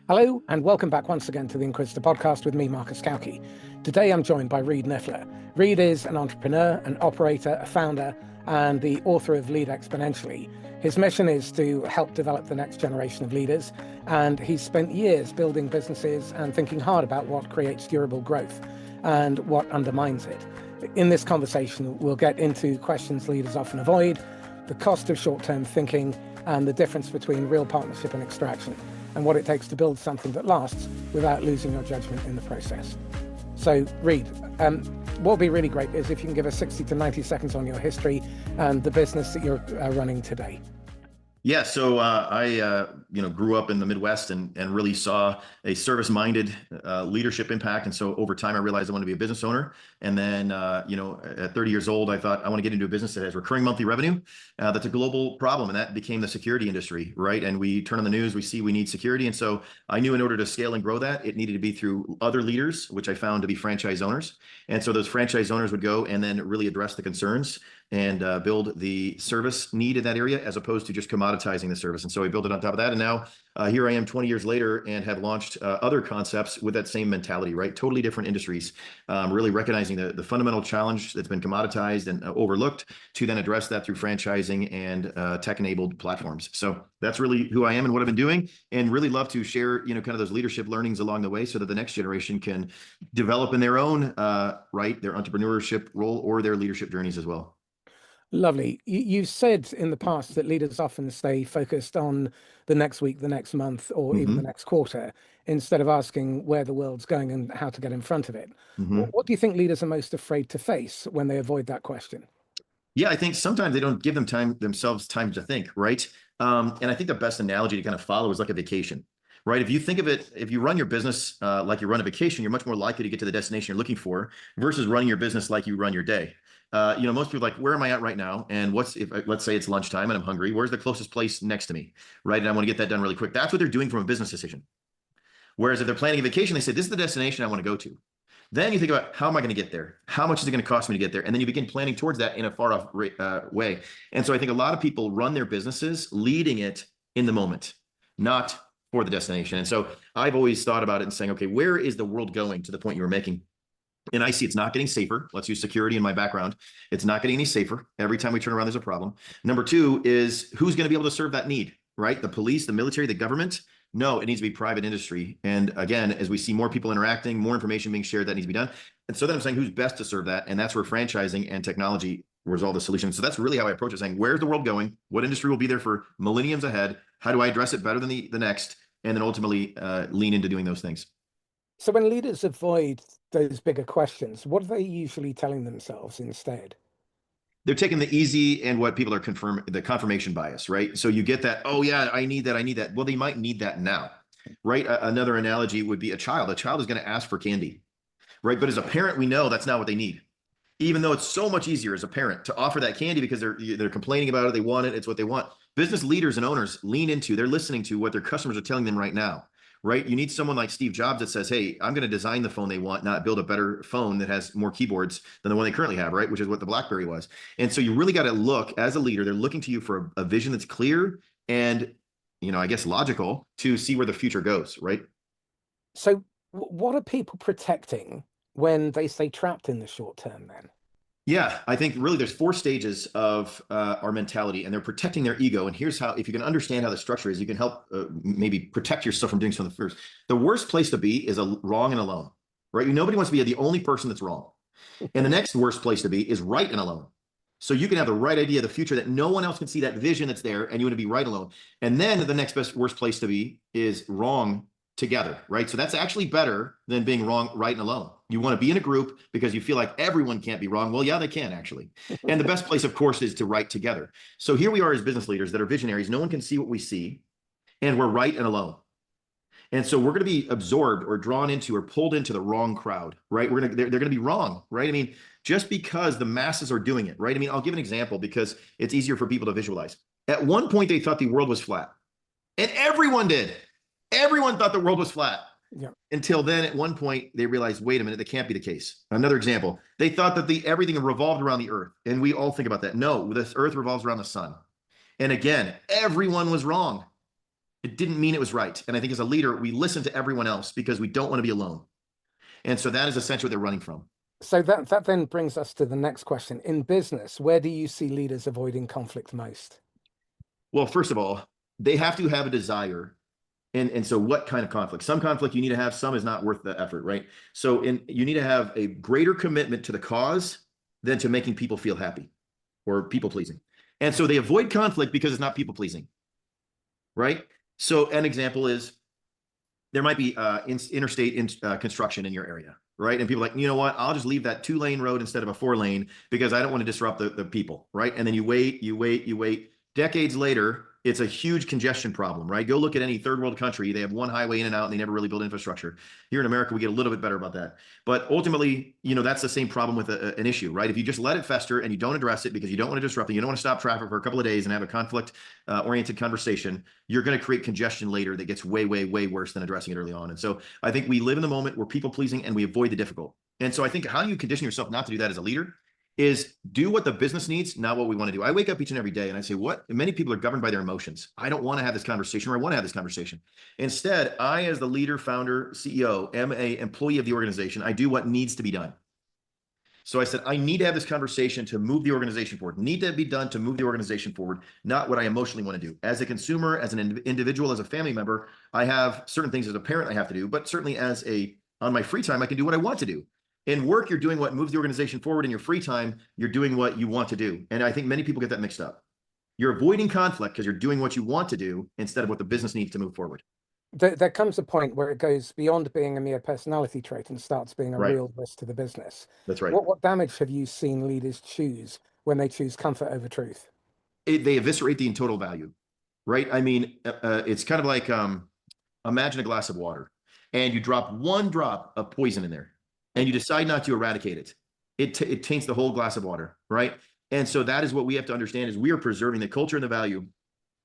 Hello, and welcome back once again to the Inquisitor podcast with me, Marcus Cauchi. Today I'm joined by Reed Nyffeler. Reed is an entrepreneur, an operator, a founder, and the author of Lead Exponentially. His mission is to help develop the next generation of leaders, and he's spent years building businesses and thinking hard about what creates durable growth and what undermines it. In this conversation, we'll get into questions leaders often avoid, the cost of short-term thinking, and the difference between real partnership and extraction, and what it takes to build something that lasts without losing your judgment in the process. So, Reed, what would be really great is if you can give us 60 to 90 seconds on your history and the business that you're running today. Yeah, so I grew up in the Midwest and really saw a service-minded leadership impact. And so over time, I realized I wanted to be a business owner. And then, at 30 years old, I thought I want to get into a business that has recurring monthly revenue. That's a global problem. And that became the security industry, right? And we turn on the news, we see we need security. And so I knew in order to scale and grow that, it needed to be through other leaders, which I found to be franchise owners. And so those franchise owners would go and then really address the concerns and build the service need in that area, as opposed to just commoditizing the service. And so we built it on top of that. And now here I am 20 years later and have launched other concepts with that same mentality, right? Totally different industries, really recognizing the fundamental challenge that's been commoditized and overlooked, to then address that through franchising and tech-enabled platforms. So that's really who I am and what I've been doing, and really love to share, kind of those leadership learnings along the way so that the next generation can develop in their own, their entrepreneurship role or their leadership journeys as well. Lovely. You said in the past that leaders often stay focused on the next week, the next month, or even the next quarter, instead of asking where the world's going and how to get in front of it. What do you think leaders are most afraid to face when they avoid that question? Yeah, I think sometimes they don't give themselves time to think, right? And I think the best analogy to kind of follow is like a vacation, right? If you think of it, if you run your business like you run a vacation, you're much more likely to get to the destination you're looking for versus running your business like you run your day. Most people are like, where am I at right now? And let's say it's lunchtime and I'm hungry, where's the closest place next to me, right? And I want to get that done really quick. That's what they're doing from a business decision. Whereas if they're planning a vacation, they say, this is the destination I want to go to. Then you think about, how am I going to get there? How much is it going to cost me to get there? And then you begin planning towards that in a far off way. And so I think a lot of people run their businesses leading it in the moment, not for the destination. And so I've always thought about it and saying, okay, where is the world going, to the point you were making? And I see it's not getting safer. Let's use security in my background. It's not getting any safer. Every time we turn around, there's a problem. Number two is, who's going to be able to serve that need, right? The police, the military, the government? No, it needs to be private industry. And again, as we see more people interacting, more information being shared, that needs to be done. And so then I'm saying, who's best to serve that? And that's where franchising and technology resolve the solution. So that's really how I approach it, saying, where's the world going? What industry will be there for millenniums ahead? How do I address it better than the next? And then ultimately lean into doing those things. So when leaders avoid those bigger questions, what are they usually telling themselves instead? They're taking the easy and what people are the confirmation bias, right? So you get that, oh yeah, I need that. Well, they might need that now, right? Another analogy would be a child. A child is going to ask for candy, right? But as a parent, we know that's not what they need. Even though it's so much easier as a parent to offer that candy because they're complaining about it, they want it, it's what they want. Business leaders and owners they're listening to what their customers are telling them right now. Right? You need someone like Steve Jobs that says, hey, I'm going to design the phone they want, not build a better phone that has more keyboards than the one they currently have, right? Which is what the BlackBerry was. And so you really got to look, as a leader, they're looking to you for a vision that's clear and, I guess logical, to see where the future goes, right? So what are people protecting when they stay trapped in the short term then? Yeah, I think really there's 4 stages of our mentality, and they're protecting their ego. And here's how, if you can understand how the structure is, you can help maybe protect yourself from doing something first. The worst place to be is wrong and alone, right? Nobody wants to be the only person that's wrong. And the next worst place to be is right and alone. So you can have the right idea of the future that no one else can see, that vision that's there, and you want to be right alone. And then the next worst place to be is wrong together, right? So that's actually better than being wrong, right, and alone. You want to be in a group because you feel like everyone can't be wrong. Well, yeah, they can actually. And the best place, of course, is to write together. So here we are as business leaders that are visionaries. No one can see what we see, and we're right and alone. And so we're going to be absorbed or drawn into or pulled into the wrong crowd, right? They're going to be wrong, right? I mean, just because the masses are doing it, right? I mean, I'll give an example because it's easier for people to visualize. At one point, they thought the world was flat, and everyone did. Everyone thought the world was flat. Yeah. Until then, at one point, they realized, wait a minute, that can't be the case. Another example, they thought that everything revolved around the earth. And we all think about that. No, this earth revolves around the sun. And again, everyone was wrong. It didn't mean it was right. And I think as a leader, we listen to everyone else because we don't want to be alone. And so that is essentially what they're running from. So that then brings us to the next question. In business, where do you see leaders avoiding conflict most? Well, first of all, they have to have a desire. And so what kind of conflict? Some conflict you need to have, some is not worth the effort, right? So you need to have a greater commitment to the cause than to making people feel happy or people pleasing. And so they avoid conflict because it's not people pleasing, right? So an example is there might be interstate construction in your area, right? And people are like, you know what? I'll just leave that 2-lane road instead of a 4-lane because I don't want to disrupt the people, right? And then you wait. Decades later, it's a huge congestion problem, right? Go look at any third world country. They have one highway in and out and they never really build infrastructure. Here in America, we get a little bit better about that. But ultimately, that's the same problem with an issue, right? If you just let it fester and you don't address it because you don't want to disrupt it, you don't want to stop traffic for a couple of days and have a conflict oriented conversation, you're going to create congestion later that gets way, way, way worse than addressing it early on. And so I think we live in the moment, we're people pleasing and we avoid the difficult. And so I think how do you condition yourself not to do that as a leader? Is do what the business needs, not what we want to do. I wake up each and every day and I say, many people are governed by their emotions. I don't want to have this conversation, or I want to have this conversation. Instead, I, as the leader, founder, CEO, am a employee of the organization. I do what needs to be done. So I said, I need to have this conversation to move the organization forward. Need to be done to move the organization forward, not what I emotionally want to do. As a consumer, as an individual, as a family member, I have certain things as a parent I have to do, but certainly on my free time, I can do what I want to do. In work, you're doing what moves the organization forward. In your free time, you're doing what you want to do. And I think many people get that mixed up. You're avoiding conflict because you're doing what you want to do instead of what the business needs to move forward. There comes a point where it goes beyond being a mere personality trait and starts being a real risk to the business. That's right. What damage have you seen leaders choose when they choose comfort over truth? They eviscerate the total value, right? I mean, it's kind of like imagine a glass of water and you drop one drop of poison in there. And you decide not to eradicate it, it taints the whole glass of water, right? And so that is what we have to understand is we are preserving the culture and the value.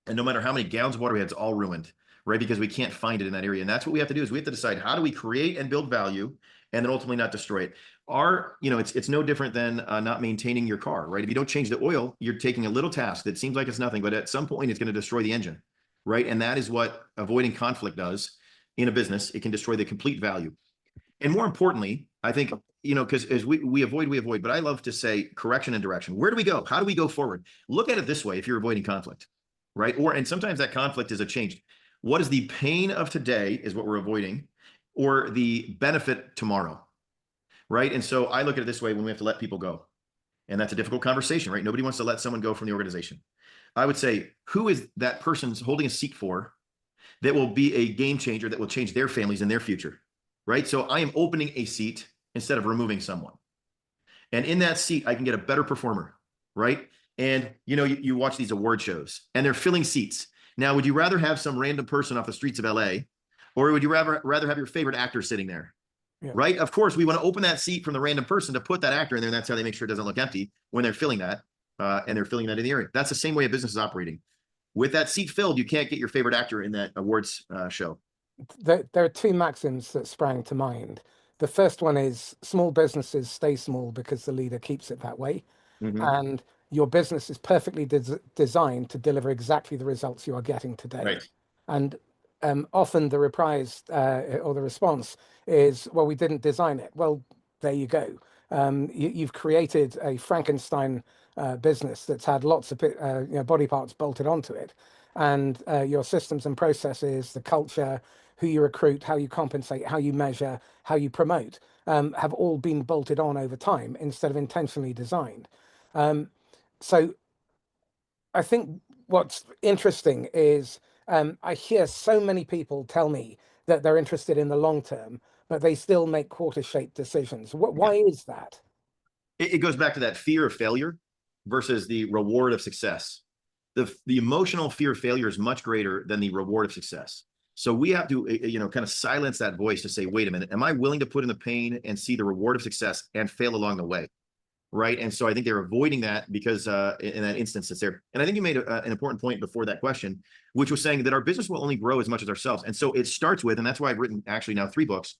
And no matter how many gallons of water we had, it's all ruined, right? Because we can't find it in that area. And that's what we have to do is we have to decide how do we create and build value and then ultimately not destroy it. It's no different than not maintaining your car, right? If you don't change the oil, you're taking a little task that seems like it's nothing, but at some point it's going to destroy the engine, right? And that is what avoiding conflict does in a business. It can destroy the complete value. And more importantly, I think, because as we avoid, but I love to say correction and direction. Where do we go? How do we go forward? Look at it this way if you're avoiding conflict, right? And sometimes that conflict is a change. What is the pain of today is what we're avoiding, or the benefit tomorrow, right? And so I look at it this way when we have to let people go. And that's a difficult conversation, right? Nobody wants to let someone go from the organization. I would say, who is that person's holding a seat for that will be a game changer that will change their families and their future? Right? So I am opening a seat instead of removing someone. And in that seat, I can get a better performer, right? And, you watch these award shows and they're filling seats. Now, would you rather have some random person off the streets of LA, or would you rather have your favorite actor sitting there, right? Of course, we want to open that seat from the random person to put that actor in there. And that's how they make sure it doesn't look empty when they're filling that. And they're filling that in the area. That's the same way a business is operating. With that seat filled, you can't get your favorite actor in that awards show. There are two maxims that sprang to mind. The first one is small businesses stay small because the leader keeps it that way. Mm-hmm. And your business is perfectly designed to deliver exactly the results you are getting today. Right. And often the reprise or the response is, well, we didn't design it. Well, there you go. You've created a Frankenstein business that's had lots of body parts bolted onto it. And your systems and processes, the culture, who you recruit, how you compensate, how you measure, how you promote, have all been bolted on over time instead of intentionally designed. So I think what's interesting is I hear so many people tell me that they're interested in the long term, but they still make quarter-shaped decisions. Why is that? It goes back to that fear of failure versus the reward of success. The emotional fear of failure is much greater than the reward of success. So we have to, kind of silence that voice to say, wait a minute, am I willing to put in the pain and see the reward of success and fail along the way? Right. And so I think they're avoiding that because in that instance it's there. And I think you made an important point before that question, which was saying that our business will only grow as much as ourselves. And so it starts with, and that's why I've written actually now 3 books,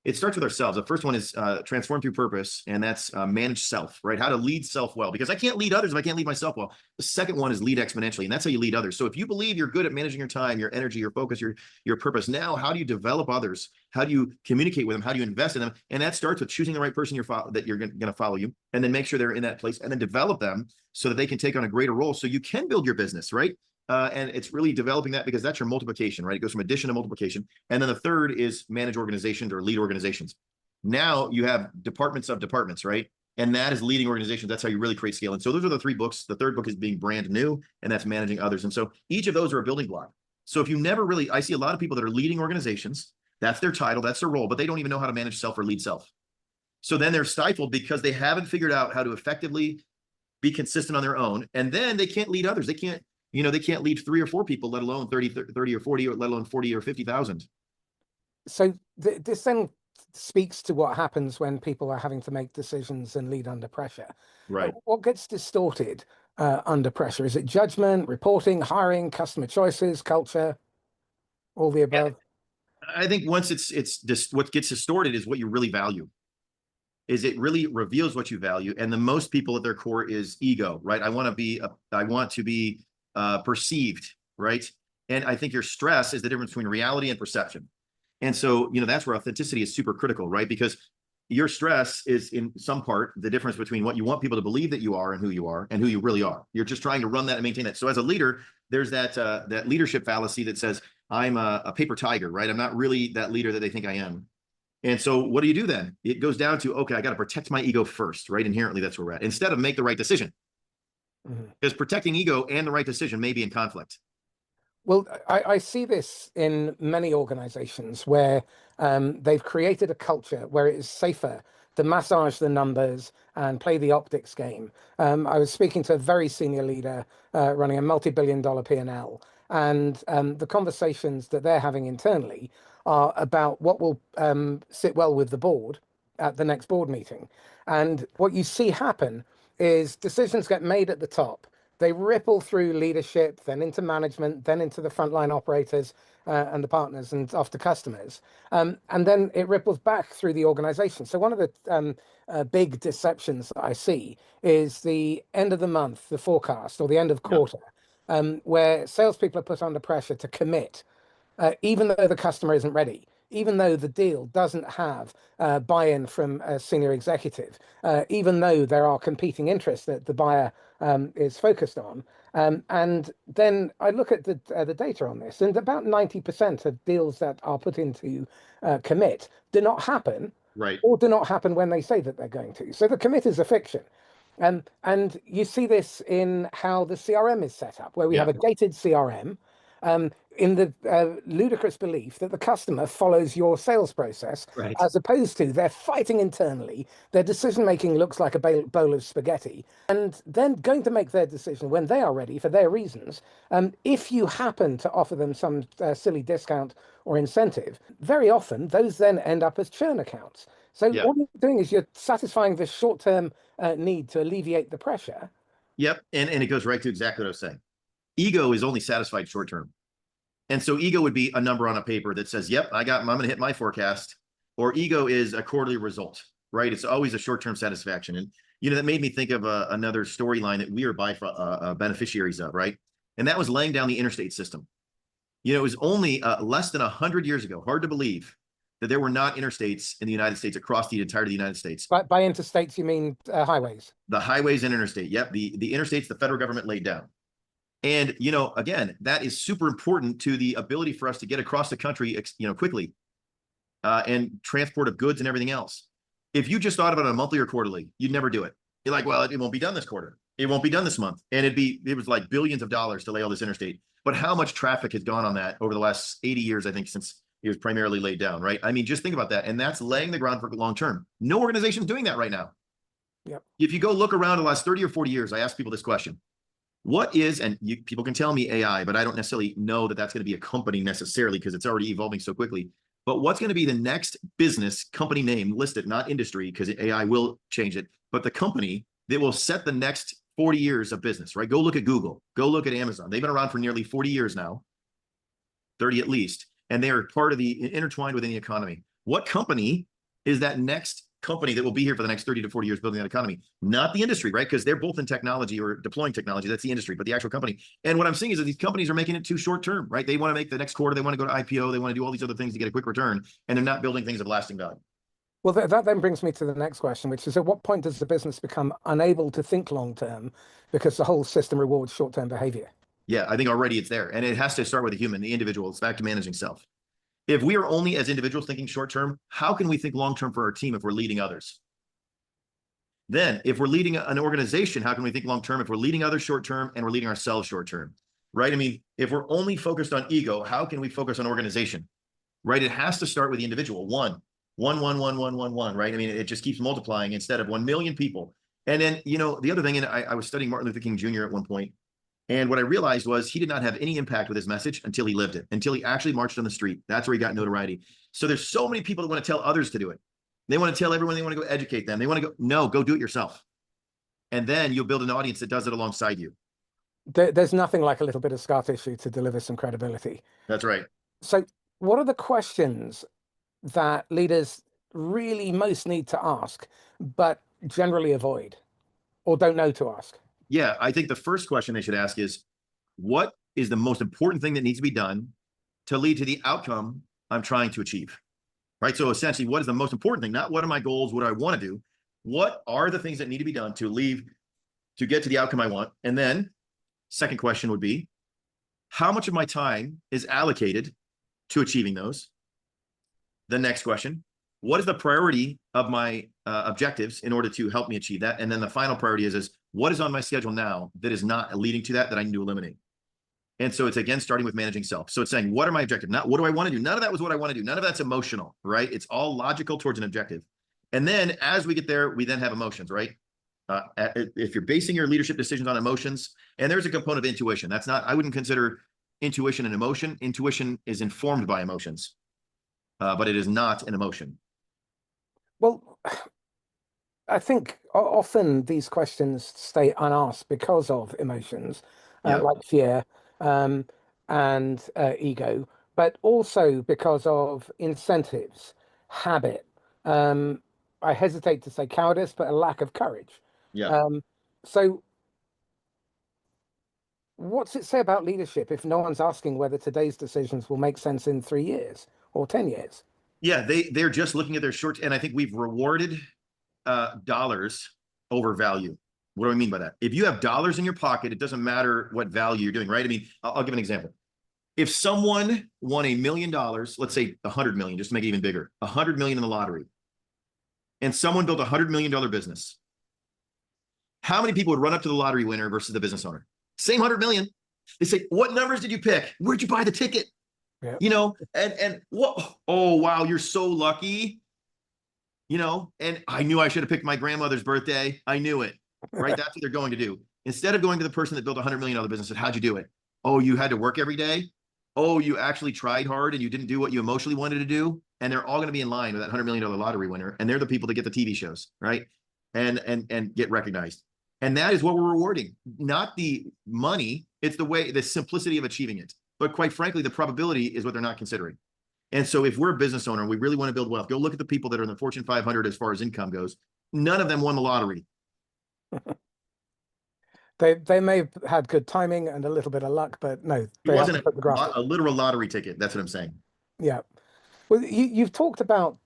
it starts with ourselves. The first one is transform through purpose, and that's manage self, right? How to lead self well, because I can't lead others if I can't lead myself well. The second one is lead exponentially, and that's how you lead others. So if you believe you're good at managing your time, your energy, your focus, your purpose, now how do you develop others? How do you communicate with them? How do you invest in them? And that starts with choosing the right person that you're going to follow you, and then make sure they're in that place, and then develop them so that they can take on a greater role, so you can build your business, right? And it's really developing that, because that's your multiplication, right? It goes from addition to multiplication. And then the third is manage organizations or lead organizations. Now you have departments of departments, right? And that is leading organizations. That's how you really create scale. And so those are the 3 books. The third book is being brand new, and that's managing others. And so each of those are a building block. So if you never really, I see a lot of people that are leading organizations, that's their title, that's their role, but they don't even know how to manage self or lead self. So then they're stifled because they haven't figured out how to effectively be consistent on their own. And then they can't lead others. They can't lead 3 or 4 people, let alone 30 or 40, or let alone 40 or 50,000. So this then speaks to what happens when people are having to make decisions and lead under pressure. Right. What gets distorted under pressure? Is it judgment, reporting, hiring, customer choices, culture, all the above? I think once it's just what gets distorted is what you really value. Is it really reveals what you value, and the most people at their core is ego, right? I want to be perceived, right? And I think your stress is the difference between reality and perception. And so, that's where authenticity is super critical, right? Because your stress is in some part the difference between what you want people to believe that you are and who you really are. You're just trying to run that and maintain that. So as a leader, there's that leadership fallacy that says, I'm a paper tiger, right? I'm not really that leader that they think I am. And so what do you do then? It goes down to, okay, I got to protect my ego first, right? Inherently, that's where we're at, instead of make the right decision. Because protecting ego and the right decision may be in conflict. Well, I see this in many organizations where they've created a culture where it is safer to massage the numbers and play the optics game. I was speaking to a very senior leader running a multi-billion-dollar P&L, and the conversations that they're having internally are about what will sit well with the board at the next board meeting. And what you see happen is decisions get made at the top. They ripple through leadership, then into management, then into the frontline operators and the partners and after customers. And then it ripples back through the organization. So one of the big deceptions that I see is the end of the month, the forecast, or the end of quarter, where salespeople are put under pressure to commit, even though the customer isn't ready, even though the deal doesn't have buy-in from a senior executive, even though there are competing interests that the buyer is focused on. And then I look at the data on this, and about 90% of deals that are put into commit do not happen, right, or do not happen when they say that they're going to. So the commit is a fiction. And you see this in how the CRM is set up, where we have a gated CRM, in the ludicrous belief that the customer follows your sales process, right, as opposed to they're fighting internally, their decision-making looks like a bowl of spaghetti, and then going to make their decision when they are ready for their reasons. If you happen to offer them some silly discount or incentive, very often those then end up as churn accounts. So all you're doing is you're satisfying this short-term need to alleviate the pressure. Yep. And it goes right to exactly what I was saying. Ego is only satisfied short term. And so ego would be a number on a paper that says, yep, I'm going to hit my forecast. Or ego is a quarterly result, right? It's always a short-term satisfaction. And, that made me think of another storyline that we are beneficiaries of, right? And that was laying down the interstate system. It was only less than 100 years ago, hard to believe, that there were not interstates in the United States across the entirety of the United States. By interstates, you mean highways? The highways and interstate. Yep. The interstates the federal government laid down. And, again, that is super important to the ability for us to get across the country, quickly, and transport of goods and everything else. If you just thought about it monthly or quarterly, you'd never do it. You're like, well, it won't be done this quarter. It won't be done this month. And it was like billions of dollars to lay all this interstate. But how much traffic has gone on that over the last 80 years, I think, since it was primarily laid down, right? I mean, just think about that. And that's laying the ground for long term. No organization is doing that right now. Yep. If you go look around the last 30 or 40 years, I ask people this question. What is, and people can tell me AI, but I don't necessarily know that that's going to be a company necessarily, because it's already evolving so quickly. But what's going to be the next business company name listed, not industry, because AI will change it, but the company that will set the next 40 years of business, right? Go look at Google, go look at Amazon. They've been around for nearly 40 years now, 30 at least, and they are part of the intertwined within the economy. What company is that next company that will be here for the next 30 to 40 years building that economy, not the industry, right? Because they're both in technology or deploying technology. That's the industry, but the actual company. And what I'm seeing is that these companies are making it too short term, right? They want to make the next quarter, they want to go to IPO, they want to do all these other things to get a quick return, and they're not building things of lasting value. Well, that then brings me to the next question, which is at what point does the business become unable to think long term because the whole system rewards short term behavior? Yeah, I think already it's there. And it has to start with the human, the individual. It's back to managing self. If we are only as individuals thinking short term, how can we think long term for our team if we're leading others? Then, if we're leading an organization, how can we think long term if we're leading others short term and we're leading ourselves short term? Right? I mean, if we're only focused on ego, how can we focus on organization? Right? It has to start with the individual. One, right? I mean, it just keeps multiplying instead of 1 million people. And then, you know, the other thing, and I was studying Martin Luther King Jr. at one point, and what I realized was he did not have any impact with his message until he lived it, until he actually marched on the street. That's where he got notoriety. So there's so many people that want to tell others to do it. They want to tell everyone, they want to go educate them. They want to go, no, go do it yourself. And then you'll build an audience that does it alongside you. There's nothing like a little bit of scar tissue to deliver some credibility. That's right. So what are the questions that leaders really most need to ask, but generally avoid or don't know to ask? Yeah, I think the first question they should ask is, what is the most important thing that needs to be done to lead to the outcome I'm trying to achieve? Right? So essentially, what is the most important thing? Not what are my goals, what do I want to do? What are the things that need to be done to get to the outcome I want? And then second question would be, how much of my time is allocated to achieving those? The next question, what is the priority of my objectives in order to help me achieve that? And then the final priority is what is on my schedule now that is not leading to that I need to eliminate? And so it's, again, starting with managing self. So it's saying, what are my objectives? Not what do I want to do? None of that was what I want to do. None of that's emotional, right? It's all logical towards an objective. And then as we get there, we then have emotions, right? If you're basing your leadership decisions on emotions, and there's a component of intuition. That's not, I wouldn't consider intuition an emotion. Intuition is informed by emotions, but it is not an emotion. Well, I think often these questions stay unasked because of emotions, like fear and ego, but also because of incentives, habit. I hesitate to say cowardice, but a lack of courage. Yeah. So what's it say about leadership if no one's asking whether today's decisions will make sense in 3 years or 10 years? Yeah, they're just looking at their short, and I think we've rewarded dollars over value. What do I mean by that? If you have dollars in your pocket, it doesn't matter what value you're doing, right? I mean, I'll give an example. If someone won $1 million, let's say 100 million, just to make it even bigger, 100 million in the lottery, and someone built $100 million business, how many people would run up to the lottery winner versus the business owner? Same 100 million. They say, what numbers did you pick? Where'd you buy the ticket? Yeah. You know, and what? Oh, wow, you're so lucky. You know, and I knew I should have picked my grandmother's birthday. I knew it, right? That's what they're going to do. Instead of going to the person that built $100 million business and how'd you do it? Oh, you had to work every day. Oh, you actually tried hard and you didn't do what you emotionally wanted to do. And they're all going to be in line with that $100 million lottery winner. And they're the people that get the TV shows, right? And get recognized. And that is what we're rewarding, not the money. It's the simplicity of achieving it. But quite frankly, the probability is what they're not considering. And so if we're a business owner, we really want to build wealth, go look at the people that are in the Fortune 500 as far as income goes. None of them won the lottery. They may have had good timing and a little bit of luck, but no, It they wasn't haven't put the graft. a literal lottery ticket. That's what I'm saying. Yeah. Well, you've talked about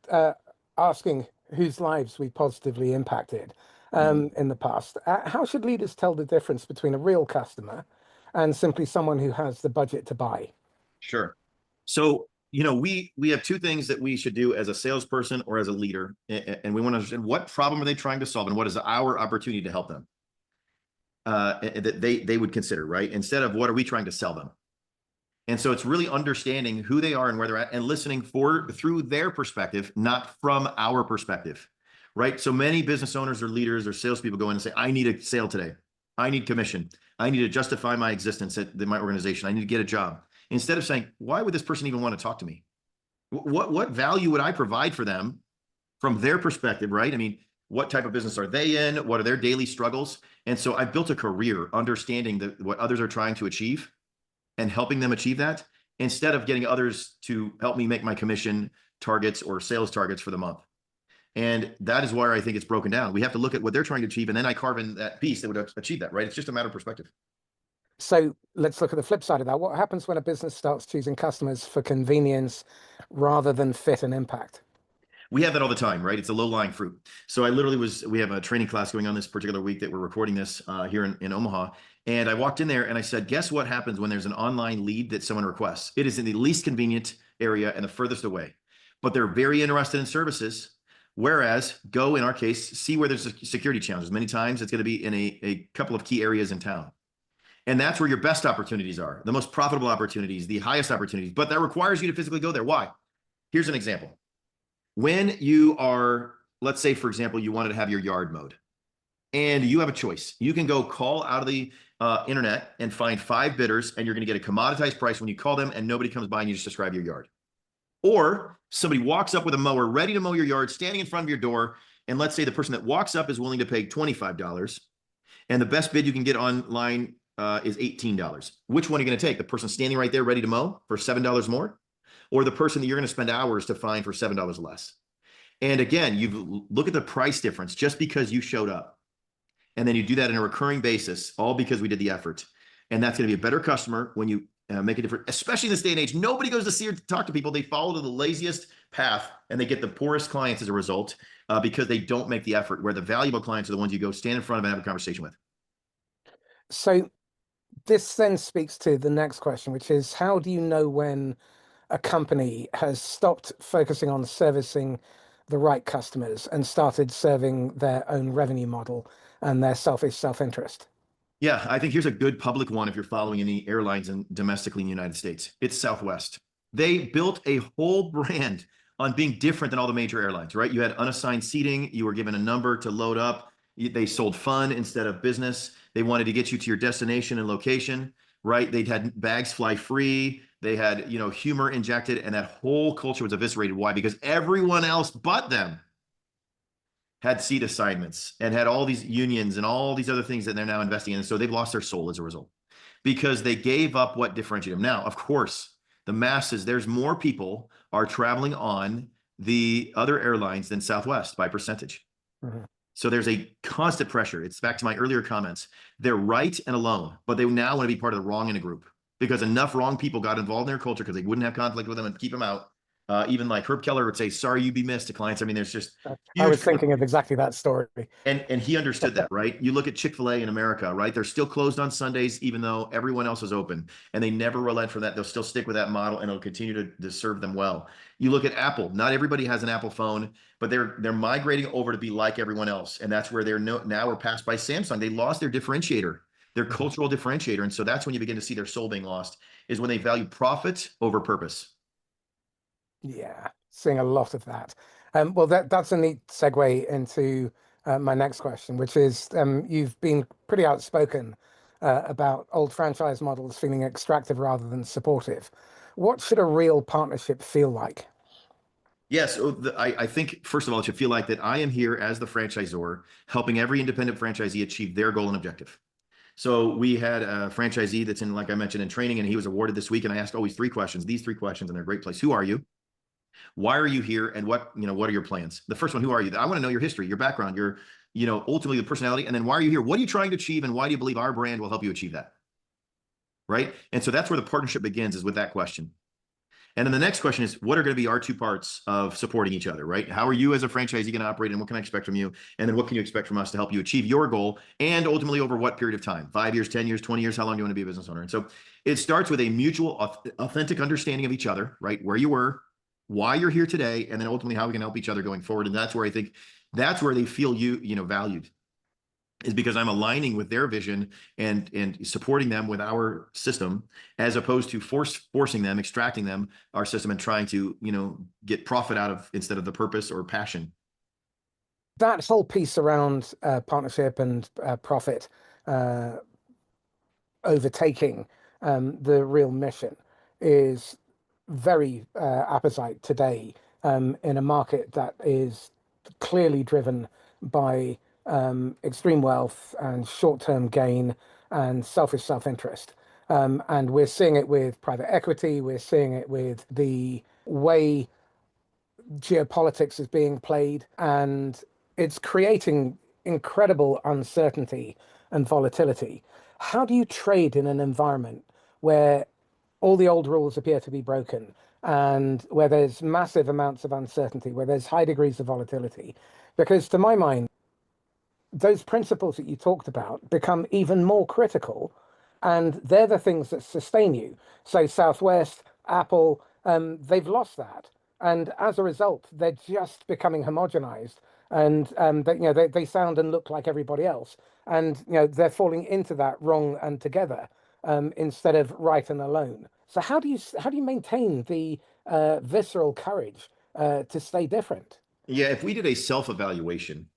asking whose lives we positively impacted in the past. How should leaders tell the difference between a real customer and simply someone who has the budget to buy? Sure. So, you know, we have two things that we should do as a salesperson or as a leader, and we want to understand what problem are they trying to solve and what is our opportunity to help them that they would consider, right? Instead of what are we trying to sell them? And so it's really understanding who they are and where they're at and listening through their perspective, not from our perspective, right? So many business owners or leaders or salespeople go in and say, I need a sale today. I need commission. I need to justify my existence at my organization. I need to get a job. Instead of saying, why would this person even want to talk to me? What value would I provide for them from their perspective, right? I mean, what type of business are they in? What are their daily struggles? And so I've built a career understanding what others are trying to achieve and helping them achieve that, instead of getting others to help me make my commission targets or sales targets for the month. And that is where I think it's broken down. We have to look at what they're trying to achieve, and then I carve in that piece that would achieve that, right? It's just a matter of perspective. So let's look at the flip side of that. What happens when a business starts choosing customers for convenience rather than fit and impact? We have that all the time, right? It's a low-lying fruit. So we have a training class going on this particular week that we're recording this here in Omaha. And I walked in there and I said, guess what happens when there's an online lead that someone requests? It is in the least convenient area and the furthest away, but they're very interested in services. Whereas go, in our case, see where there's security challenges. Many times it's going to be in a couple of key areas in town. And that's where your best opportunities are, the most profitable opportunities, the highest opportunities, but that requires you to physically go there. Why? Here's an example. When you are, let's say, for example, you wanted to have your yard mowed and you have a choice. You can go call out of the internet and find 5 bidders, and you're going to get a commoditized price when you call them, and nobody comes by and you just describe your yard. Or somebody walks up with a mower ready to mow your yard, standing in front of your door. And let's say the person that walks up is willing to pay $25, and the best bid you can get online is $18. Which one are you going to take? The person standing right there ready to mow for $7 more? Or the person that you're going to spend hours to find for $7 less? And again, you look at the price difference just because you showed up. And then you do that on a recurring basis, all because we did the effort. And that's going to be a better customer when you make a difference, especially in this day and age. Nobody goes to see or talk to people. They follow to the laziest path, and they get the poorest clients as a result because they don't make the effort, where the valuable clients are the ones you go stand in front of and have a conversation with. So this then speaks to the next question, which is, how do you know when a company has stopped focusing on servicing the right customers and started serving their own revenue model and their selfish self-interest? Yeah, I think here's a good public one if you're following any airlines and domestically in the United States. It's Southwest. They built a whole brand on being different than all the major airlines, right? You had unassigned seating. You were given a number to load up. They sold fun instead of business. They wanted to get you to your destination and location, right? They had bags fly free. They had, humor injected, and that whole culture was eviscerated. Why? Because everyone else but them had seat assignments and had all these unions and all these other things that they're now investing in. And so they've lost their soul as a result because they gave up what differentiated them. Now, of course, the masses, there's more people are traveling on the other airlines than Southwest by percentage. Mm-hmm. So there's a constant pressure. It's back to my earlier comments. They're right and alone, but they now want to be part of the wrong in a group because enough wrong people got involved in their culture because they wouldn't have conflict with them and keep them out. Even like Herb Keller would say, sorry, you be missed to clients. I mean, there's just I was thinking of exactly that story. And he understood that, right? You look at Chick-fil-A in America, right? They're still closed on Sundays, even though everyone else is open. And they never relent from that. They'll still stick with that model, and it'll continue to serve them well. You look at Apple. Not everybody has an Apple phone, but they're migrating over to be like everyone else. And that's where now are passed by Samsung. They lost their differentiator, their cultural differentiator. And so that's when you begin to see their soul being lost, is when they value profit over purpose. Yeah, seeing a lot of that. Well, that's a neat segue into my next question, which is you've been pretty outspoken about old franchise models feeling extractive rather than supportive. What should a real partnership feel like? Yes, I think, first of all, it should feel like that I am here as the franchisor, helping every independent franchisee achieve their goal and objective. So we had a franchisee that's in, like I mentioned, in training, and he was awarded this week. And I asked always 3 questions, these 3 questions, and they're a great place. Who are you? Why are you here? And what are your plans? The first one, who are you? I want to know your history, your background, your, ultimately the personality. And then why are you here? What are you trying to achieve? And why do you believe our brand will help you achieve that? Right. And so that's where the partnership begins, is with that question. And then the next question is, what are going to be our 2 parts of supporting each other, right? How are you as a franchisee going to operate, and what can I expect from you? And then what can you expect from us to help you achieve your goal? And ultimately, over what period of time? 5 years, 10 years, 20 years? How long do you want to be a business owner? And so it starts with a mutual, authentic understanding of each other, right? Where you were, why you're here today, and then ultimately how we can help each other going forward. And that's where I think that's where they feel valued, is because I'm aligning with their vision and supporting them with our system, as opposed to forcing them, extracting them our system, and trying to get profit out of, instead of the purpose or passion. That whole piece around partnership and profit overtaking the real mission is very apposite today in a market that is clearly driven by extreme wealth and short-term gain and selfish self-interest. And we're seeing it with private equity. We're seeing it with the way geopolitics is being played, and it's creating incredible uncertainty and volatility. How do you trade in an environment where all the old rules appear to be broken and where there's massive amounts of uncertainty, where there's high degrees of volatility? Because to my mind, those principles that you talked about become even more critical, and they're the things that sustain you. So Southwest, Apple, they've lost that, and as a result, they're just becoming homogenized, and they sound and look like everybody else, and they're falling into that wrong and together, instead of right and alone. So how do you maintain the visceral courage to stay different? Yeah, if we did a self-evaluation,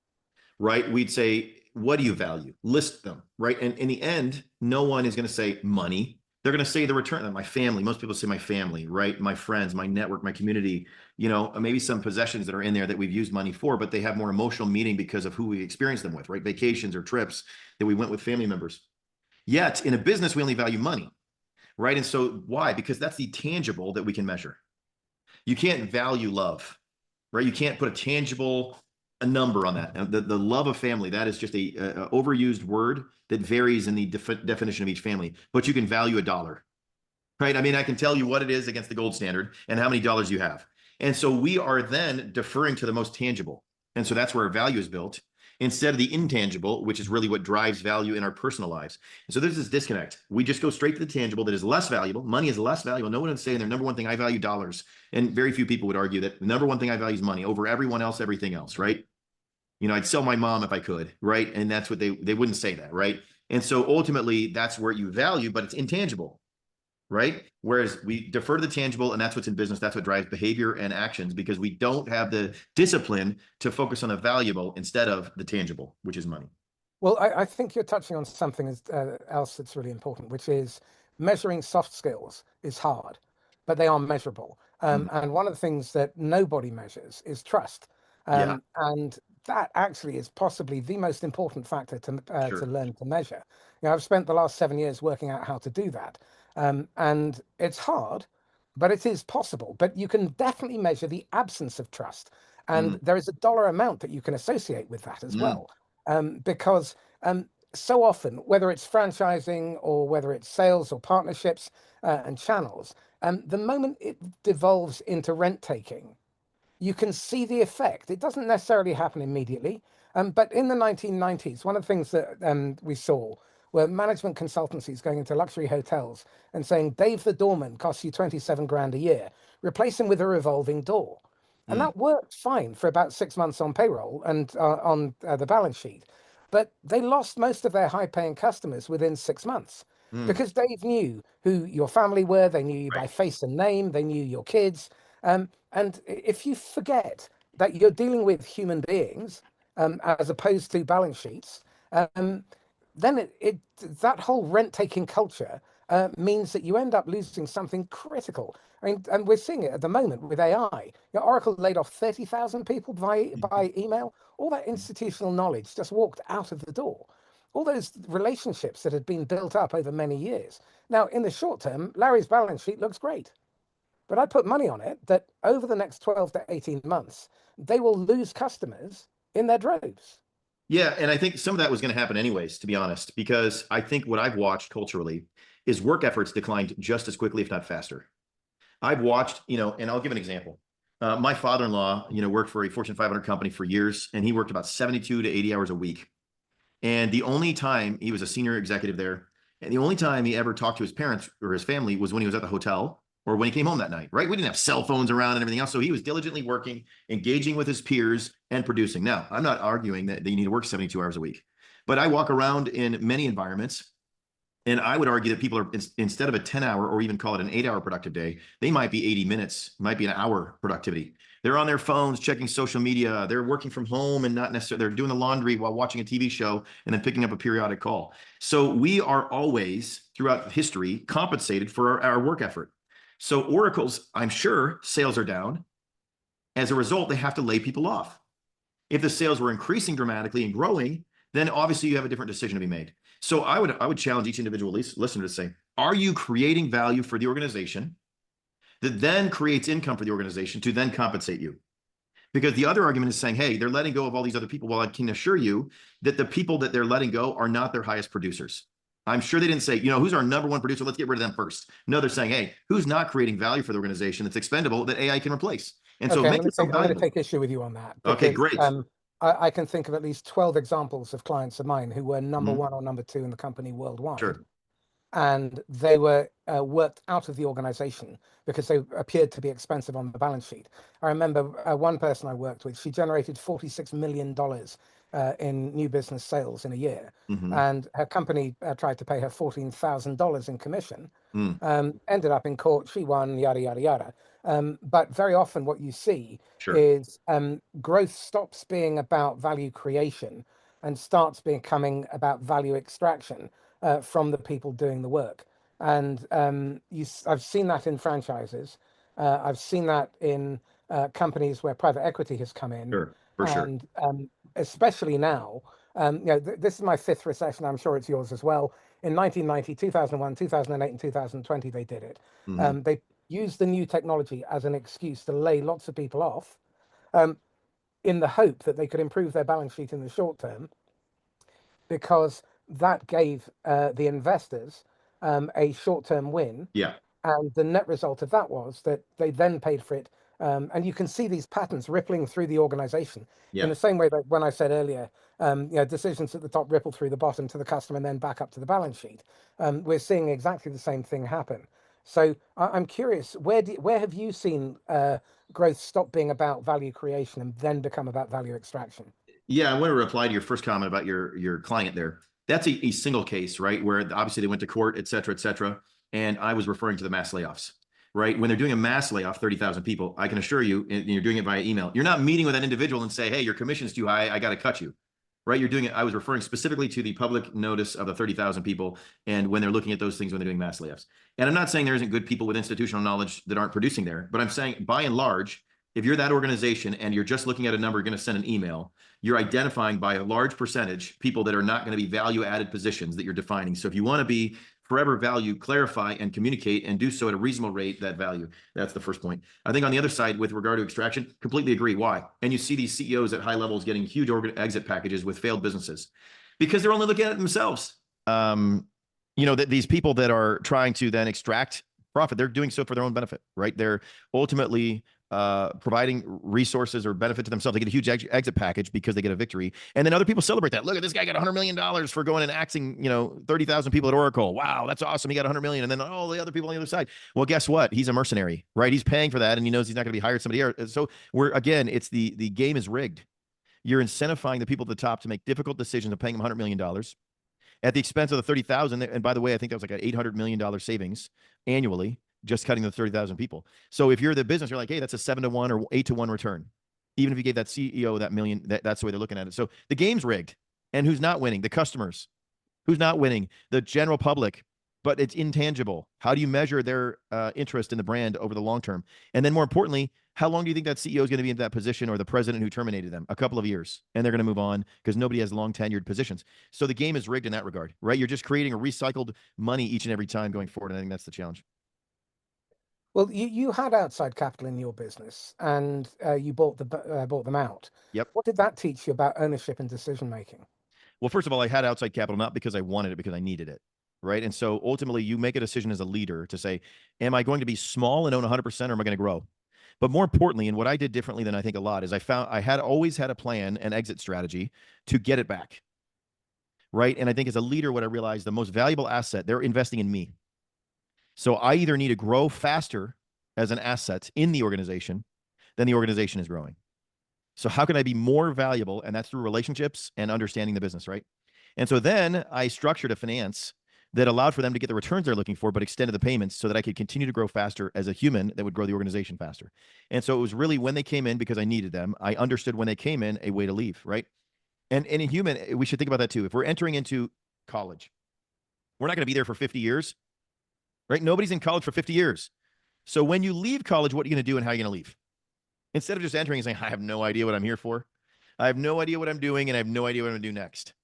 right, we'd say, what do you value? List them, right? And in the end, no one is going to say money. They're going to say the return. My family. Most people say my family, right? My friends, my network, my community, maybe some possessions that are in there that we've used money for, but they have more emotional meaning because of who we experience them with, right? Vacations or trips that we went with family members. Yet in a business, we only value money, right? And so why? Because that's the tangible that we can measure. You can't value love, right? You can't put a number on that. The love of family, that is just a overused word that varies in the definition of each family, but you can value $1, right? I mean, I can tell you what it is against the gold standard and how many dollars you have. And so we are then deferring to the most tangible. And so that's where our value is built instead of the intangible, which is really what drives value in our personal lives. And so there's this disconnect. We just go straight to the tangible that is less valuable. Money is less valuable. No one would say their number one thing, I value dollars. And very few people would argue that the number one thing I value is money over everyone else, everything else, right? I'd sell my mom if I could, right? And that's what they wouldn't say that, right? And so ultimately that's where you value, but it's intangible, right? Whereas we defer to the tangible, and that's what's in business. That's what drives behavior and actions, because we don't have the discipline to focus on the valuable instead of the tangible, which is money. Well, I think you're touching on something else that's really important, which is measuring soft skills is hard, but they are measurable. And one of the things that nobody measures is trust. Yeah, And that actually is possibly the most important factor to sure. learn to measure. I've spent the last 7 years working out how to do that. And it's hard, but it is possible. But you can definitely measure the absence of trust. And Mm, there is a dollar amount that you can associate with that as mm. well, because so often, whether it's franchising or whether it's sales or partnerships and channels, the moment it devolves into rent taking, you can see the effect. It doesn't necessarily happen immediately, but in the 1990s, one of the things that we saw were management consultancies going into luxury hotels and saying, Dave the doorman costs you 27 grand a year, replace him with a revolving door. And Mm, that worked fine for about 6 months on payroll and on the balance sheet. But they lost most of their high paying customers within 6 months mm. because Dave knew who your family were. They knew you by Right. face and name. They knew your kids. And if you forget that you're dealing with human beings, as opposed to balance sheets, um, then that whole rent-taking culture means that you end up losing something critical. I mean, and we're seeing it at the moment with AI. Oracle laid off 30,000 people by email. All that institutional knowledge just walked out of the door. All those relationships that had been built up over many years. Now, in the short term, Larry's balance sheet looks great. But I put money on it that over the next 12 to 18 months, they will lose customers in their droves. Yeah, and I think some of that was going to happen anyways, to be honest, because I think what I've watched culturally is work efforts declined just as quickly, if not faster. I've watched, and I'll give an example. My father-in-law, worked for a Fortune 500 company for years, and he worked about 72 to 80 hours a week. And the only time he was a senior executive there, and the only time he ever talked to his parents or his family was when he was at the hotel or when he came home that night, right? We didn't have cell phones around and everything else. So he was diligently working, engaging with his peers and producing. Now, I'm not arguing that you need to work 72 hours a week, but I walk around in many environments and I would argue that people are, instead of a 10-hour or even call it an 8-hour productive day, they might be 80 minutes, might be an hour productivity. They're on their phones, checking social media. They're working from home and not necessarily, they're doing the laundry while watching a TV show and then picking up a periodic call. So we are always, throughout history, compensated for our work effort. So Oracle's, I'm sure, sales are down. As a result, they have to lay people off. If the sales were increasing dramatically and growing, then obviously you have a different decision to be made. So I would challenge each individual listener to say, are you creating value for the organization that then creates income for the organization to then compensate you? Because the other argument is saying, hey, they're letting go of all these other people. Well, I can assure you that the people that they're letting go are not their highest producers. I'm sure they didn't say, who's our number one producer? Let's get rid of them first. No, they're saying, hey, who's not creating value for the organization that's expendable that AI can replace? And so Okay, make yourself I'm going to valuable. take issue with you on that Okay, because great. I can think of at least 12 examples of clients of mine who were number Mhm. one or number two in the company worldwide. Sure. And they were worked out of the organization because they appeared to be expensive on the balance sheet. I remember one person I worked with, she generated $46 million in new business sales in a year. Mhm. And her company tried to pay her $14,000 in commission, Mm. ended up in court, she won, yada, yada, yada. But very often what you see Sure. is growth stops being about value creation and starts becoming about value extraction from the people doing the work. And I've seen that in franchises. I've seen that in companies where private equity has come in, Sure. For sure. and especially now. This is my fifth recession. I'm sure it's yours as well. In 1990, 2001, 2008, and 2020, they did it. Mhm. They used the new technology as an excuse to lay lots of people off, um, in the hope that they could improve their balance sheet in the short term, because that gave the investors a short-term win, Yeah. and the net result of that was that they then paid for it. And you can see these patterns rippling through the organization in Yeah. the same way that when I said earlier, decisions at the top ripple through the bottom to the customer and then back up to the balance sheet. We're seeing exactly the same thing happen. So I'm curious, where have you seen growth stop being about value creation and then become about value extraction? Yeah, I want to reply to your first comment about your client there. That's a single case, right? Where obviously they went to court, et cetera, et cetera. And I was referring to the mass layoffs, right? When they're doing a mass layoff, 30,000 people, I can assure you, and you're doing it via email. You're not meeting with that individual and say, hey, your commission's too high, I got to cut you, right? You're doing it. I was referring specifically to the public notice of the 30,000 people and when they're looking at those things when they're doing mass layoffs. And I'm not saying there isn't good people with institutional knowledge that aren't producing there, but I'm saying by and large, if you're that organization and you're just looking at a number, you're going to send an email, you're identifying by a large percentage people that are not going to be value added positions that you're defining. So if you want to be forever value, clarify and communicate and do so at a reasonable rate, that value. That's the first point. I think on the other side, with regard to extraction, completely agree. Why? And you see these CEOs at high levels getting huge exit packages with failed businesses because they're only looking at it themselves. That these people that are trying to then extract profit, they're doing so for their own benefit, right? They're ultimately providing resources or benefit to themselves. They get a huge exit package because they get a victory. And then other people celebrate that. Look at this guy got $100 million for going and axing, 30,000 people at Oracle. Wow, that's awesome. He got 100 million. And then all the other people on the other side. Well, guess what? He's a mercenary, right? He's paying for that and he knows he's not going to be hired somebody else. So again, it's the game is rigged. You're incentivizing the people at the top to make difficult decisions of paying them $100 million at the expense of the 30,000. And by the way, I think that was like an $800 million savings annually, just cutting the 30,000 people. So if you're the business, you're like, hey, that's a 7-to-1 or 8-to-1 return. Even if you gave that CEO that million, that's the way they're looking at it. So the game's rigged. And who's not winning? The customers. Who's not winning? The general public. But it's intangible. How do you measure their interest in the brand over the long term? And then more importantly, how long do you think that CEO is going to be in that position, or the president who terminated them? A couple of years. And they're going to move on because nobody has long tenured positions. So the game is rigged in that regard, right? You're just creating a recycled money each and every time going forward. And I think that's the challenge. Well, you had outside capital in your business, and you bought them out. Yep. What did that teach you about ownership and decision making? Well, first of all, I had outside capital, not because I wanted it, because I needed it. Right. And so ultimately you make a decision as a leader to say, am I going to be small and own 100%, or am I going to grow? But more importantly, and what I did differently than I think a lot, is I had always had a plan and exit strategy to get it back. Right. And I think as a leader, what I realized, the most valuable asset, they're investing in me. So I either need to grow faster as an asset in the organization than the organization is growing. So how can I be more valuable? And that's through relationships and understanding the business, right? And so then I structured a finance that allowed for them to get the returns they're looking for, but extended the payments so that I could continue to grow faster as a human that would grow the organization faster. And so it was really when they came in, because I needed them, I understood when they came in a way to leave, right? And in human, we should think about that too. If we're entering into college, we're not going to be there for 50 years, right? Nobody's in college for 50 years. So when you leave college, what are you going to do and how are you going to leave? Instead of just entering and saying, I have no idea what I'm here for. I have no idea what I'm doing and I have no idea what I'm going to do next.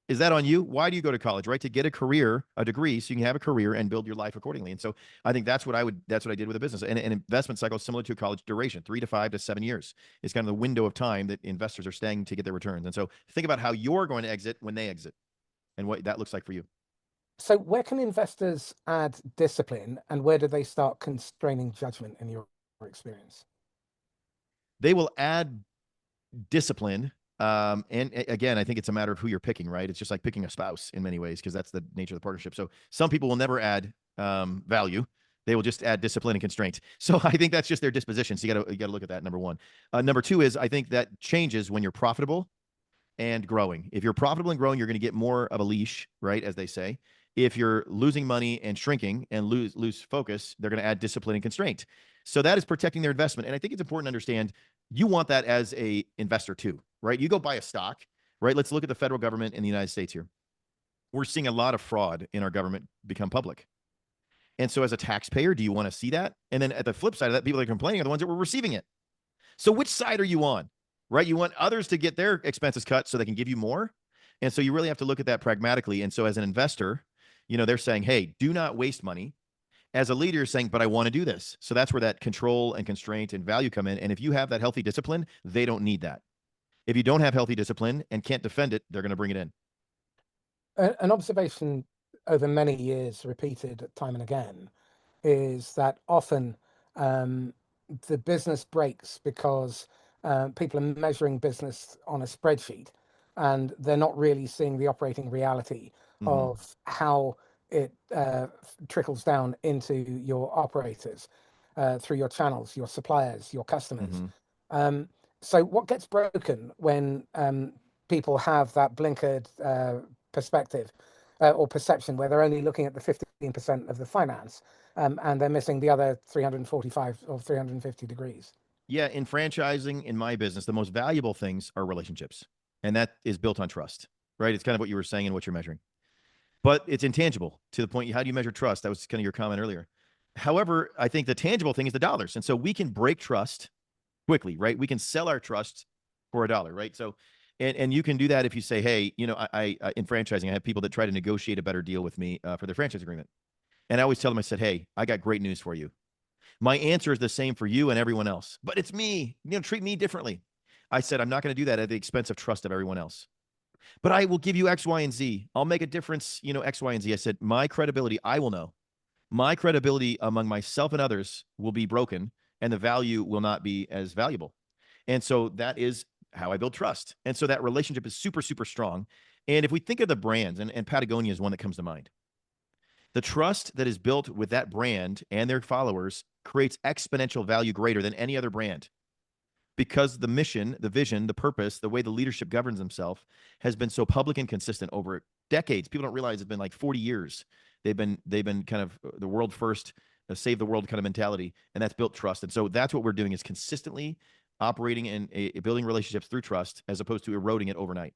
Is that on you? Why do you go to college, right? To get a career, a degree, so you can have a career and build your life accordingly. And so I think that's what I did with a business. And an investment cycle is similar to a college duration, 3 to 5 to 7 years. It's kind of the window of time that investors are staying to get their returns. And so think about how you're going to exit when they exit and what that looks like for you. So where can investors add discipline, and where do they start constraining judgment in your experience? They will add discipline. And again, I think it's a matter of who you're picking, right? It's just like picking a spouse in many ways, because that's the nature of the partnership. So some people will never add value. They will just add discipline and constraint. So I think that's just their disposition. So you gotta look at that, number one. Number two is I think that changes when you're profitable and growing. If you're profitable and growing, you're going to get more of a leash, right? As they say. If you're losing money and shrinking and lose focus, they're going to add discipline and constraint. So that is protecting their investment. And I think it's important to understand you want that as a investor too, right? You go buy a stock, right? Let's look at the federal government in the United States here. We're seeing a lot of fraud in our government become public. And so as a taxpayer, do you want to see that? And then at the flip side of that, people that are complaining are the ones that were receiving it. So which side are you on, right? You want others to get their expenses cut so they can give you more. And so you really have to look at that pragmatically. And so as an investor, they're saying, hey, do not waste money. As a leader, you're saying, but I want to do this. So that's where that control and constraint and value come in. And if you have that healthy discipline, they don't need that. If you don't have healthy discipline and can't defend it, they're going to bring it in. An observation over many years, repeated time and again, is that often the business breaks because people are measuring business on a spreadsheet, and they're not really seeing the operating reality of how it trickles down into your operators through your channels, your suppliers, your customers. So what gets broken when people have that blinkered perspective or perception, where they're only looking at the 15% of the finance and they're missing the other 345 or 350 degrees? Yeah, in franchising, in my business, the most valuable things are relationships. And that is built on trust, right? It's kind of what you were saying and what you're measuring. But it's intangible to the point, how do you measure trust? That was kind of your comment earlier. However, I think the tangible thing is the dollars. And so we can break trust quickly, right? We can sell our trust for $1, right? So, and you can do that if you say, hey, I in franchising, I have people that try to negotiate a better deal with me for their franchise agreement. And I always tell them, I said, hey, I got great news for you. My answer is the same for you and everyone else, but it's me, treat me differently. I said, I'm not going to do that at the expense of trust of everyone else. But I will give you X, Y, and Z. I'll make a difference, X, Y, and Z. I said, my credibility, I will know. My credibility among myself and others will be broken, and the value will not be as valuable. And so that is how I build trust. And so that relationship is super, super strong. And if we think of the brands, and Patagonia is one that comes to mind, the trust that is built with that brand and their followers creates exponential value greater than any other brand, because the mission, the vision, the purpose, the way the leadership governs themselves has been so public and consistent over decades. People don't realize it's been like 40 years. They've been kind of the world first, save the world kind of mentality, and that's built trust. And so that's what we're doing, is consistently operating and building relationships through trust, as opposed to eroding it overnight.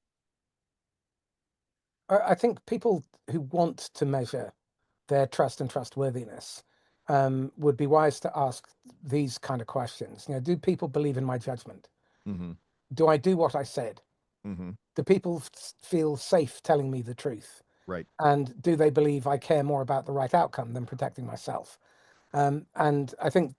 I think people who want to measure their trust and trustworthiness would be wise to ask these kind of questions. Do people believe in my judgment? Mm-hmm. Do I do what I said? Mm-hmm. Do people feel safe telling me the truth? Right. And do they believe I care more about the right outcome than protecting myself? And I think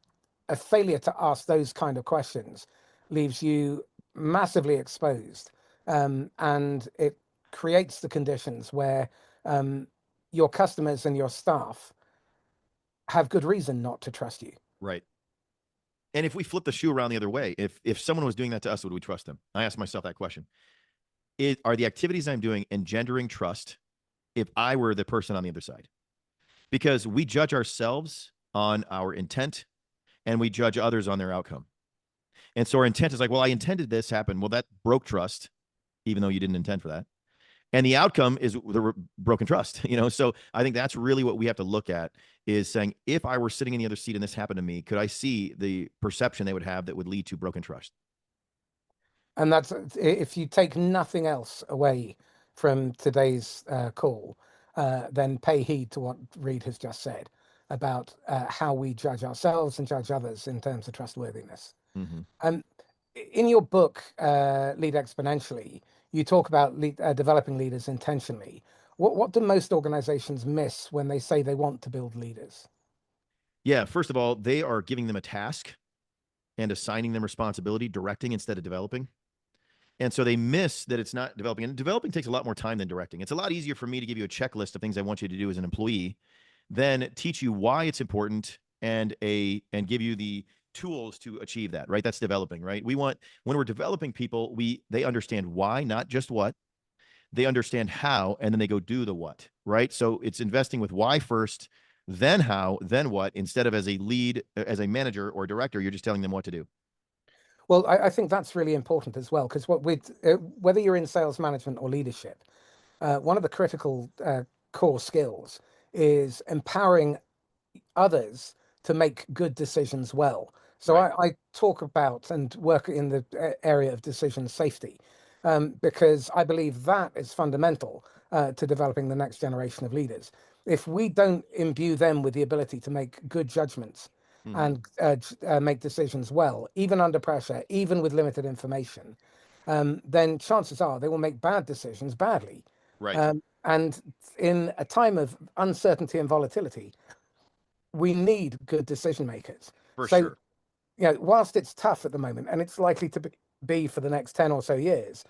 a failure to ask those kind of questions leaves you massively exposed, and it creates the conditions where your customers and your staff have good reason not to trust you. Right. And if we flip the shoe around the other way, if someone was doing that to us, would we trust them? I ask myself that question. Are the activities I'm doing engendering trust if I were the person on the other side? Because we judge ourselves on our intent, and we judge others on their outcome. And so our intent is like, well, I intended this happen. Well, that broke trust, even though you didn't intend for that. And the outcome is the broken trust, So I think that's really what we have to look at, is saying, if I were sitting in the other seat and this happened to me, could I see the perception they would have that would lead to broken trust? And that's, if you take nothing else away from today's call, then pay heed to what Reed has just said about how we judge ourselves and judge others in terms of trustworthiness. Mm-hmm. In your book, Lead Exponentially, you talk about developing leaders intentionally. What do most organizations miss when they say they want to build leaders? Yeah, first of all, they are giving them a task and assigning them responsibility, directing instead of developing. And so they miss that it's not developing. And developing takes a lot more time than directing. It's a lot easier for me to give you a checklist of things I want you to do as an employee than teach you why it's important and give you the tools to achieve that, right? That's developing, right? We want, when we're developing people, they understand why, not just what. They understand how, and then they go do the what, right? So it's investing with why first, then how, then what, instead of as a lead, as a manager or director, you're just telling them what to do. Well, I think that's really important as well, because whether you're in sales management or leadership, one of the critical core skills is empowering others to make good decisions well. So Right. I talk about and work in the area of decision safety, because I believe that is fundamental to developing the next generation of leaders. If we don't imbue them with the ability to make good judgments Mm-hmm. and make decisions well, even under pressure, even with limited information, then chances are they will make bad decisions badly. Right. And in a time of uncertainty and volatility, we need good decision makers. For So, sure. whilst it's tough at the moment, and it's likely to be for the next 10 or so years,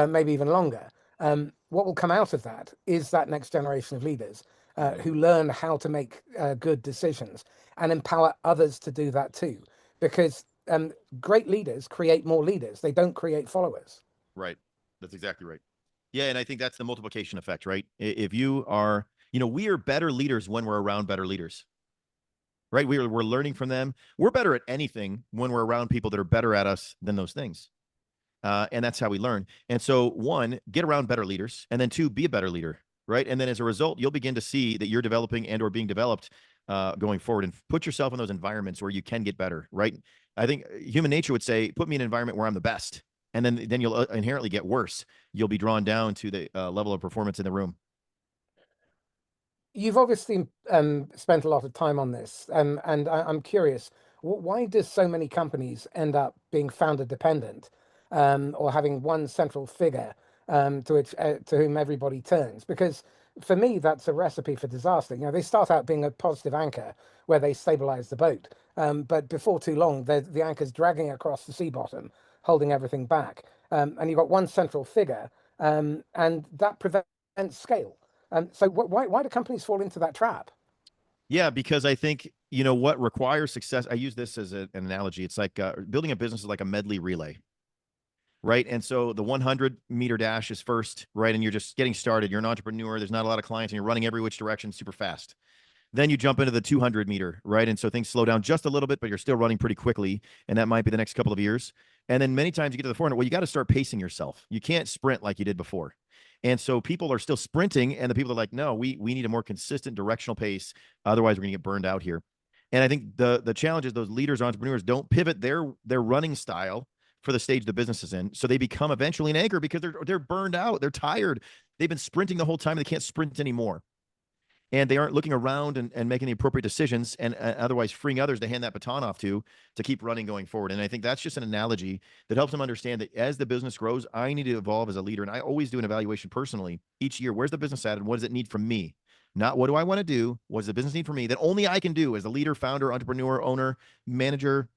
maybe even longer, what will come out of that is that next generation of leaders Mm-hmm. who learn how to make good decisions and empower others to do that too. Because great leaders create more leaders, they don't create followers. Right. That's exactly right. Yeah, and I think that's the multiplication effect, right? If you are, we are better leaders when we're around better leaders, right? We're learning from them. We're better at anything when we're around people that are better at us than those things. And that's how we learn. And so, one, get around better leaders, and then two, be a better leader, right? And then as a result, you'll begin to see that you're developing and or being developed going forward, and put yourself in those environments where you can get better, right? I think human nature would say, put me in an environment where I'm the best, and then you'll inherently get worse. You'll be drawn down to the level of performance in the room. You've obviously spent a lot of time on this, and I'm curious, why do so many companies end up being founder dependent, or having one central figure to whom everybody turns? Because for me, that's a recipe for disaster. They start out being a positive anchor where they stabilize the boat, but before too long, the anchor's dragging across the sea bottom, holding everything back, and you've got one central figure, and that prevents scale. So why do companies fall into that trap? Yeah, because I think, what requires success. I use this as an analogy. It's like building a business is like a medley relay, right? And so the 100-meter dash is first, right? And you're just getting started. You're an entrepreneur. There's not a lot of clients, and you're running every which direction super fast. Then you jump into the 200-meter, right? And so things slow down just a little bit, but you're still running pretty quickly. And that might be the next couple of years. And then many times you get to the 400. Well, you got to start pacing yourself. You can't sprint like you did before. And so people are still sprinting, and the people are like, no, we need a more consistent directional pace. Otherwise, we're going to get burned out here. And I think the challenge is those leaders, entrepreneurs don't pivot their running style for the stage the business is in. So they become eventually an anchor because they're burned out. They're tired. They've been sprinting the whole time. They can't sprint anymore. And they aren't looking around and making the appropriate decisions, and otherwise freeing others to hand that baton off to keep running going forward. And I think that's just an analogy that helps them understand that as the business grows, I need to evolve as a leader. And I always do an evaluation personally each year. Where's the business at, and what does it need from me? Not what do I want to do? What does the business need from me that only I can do as a leader, founder, entrepreneur, owner, manager,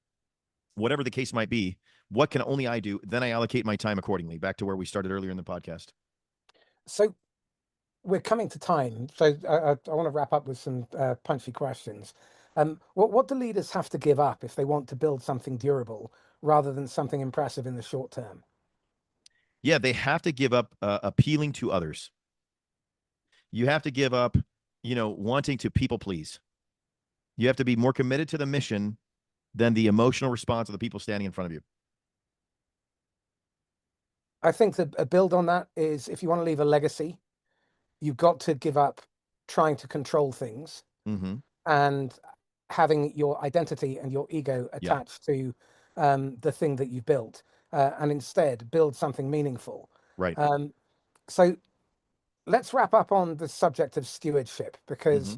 whatever the case might be? What can only I do? Then I allocate my time accordingly. Back to where we started earlier in the podcast. So we're coming to time. So I want to wrap up with some punchy questions. What do leaders have to give up if they want to build something durable rather than something impressive in the short term? Yeah, they have to give up appealing to others. You have to give up, wanting to people please. You have to be more committed to the mission than the emotional response of the people standing in front of you. I think that a build on that is, if you want to leave a legacy, you've got to give up trying to control things Mm-hmm. and having your identity and your ego Yeah. attached to the thing that you built, and instead build something meaningful. Right. So let's wrap up on the subject of stewardship, Mm-hmm. because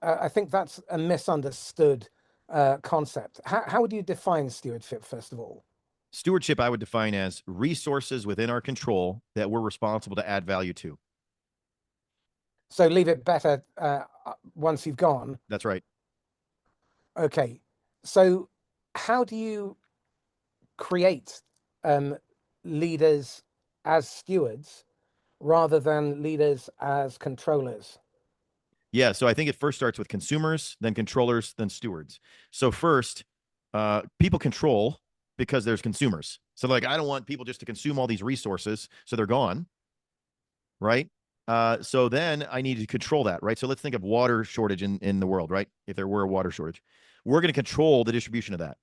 I think that's a misunderstood concept. How would you define stewardship, first of all? Stewardship, I would define as resources within our control that we're responsible to add value to. So leave it better once you've gone. That's right. Okay. So how do you create leaders as stewards rather than leaders as controllers? Yeah. So I think it first starts with consumers, then controllers, then stewards. So first, people control because there's consumers. So like, I don't want people just to consume all these resources, so they're gone, right? So then I need to control that, right? So let's think of water shortage in the world, right? If there were a water shortage, we're going to control the distribution of that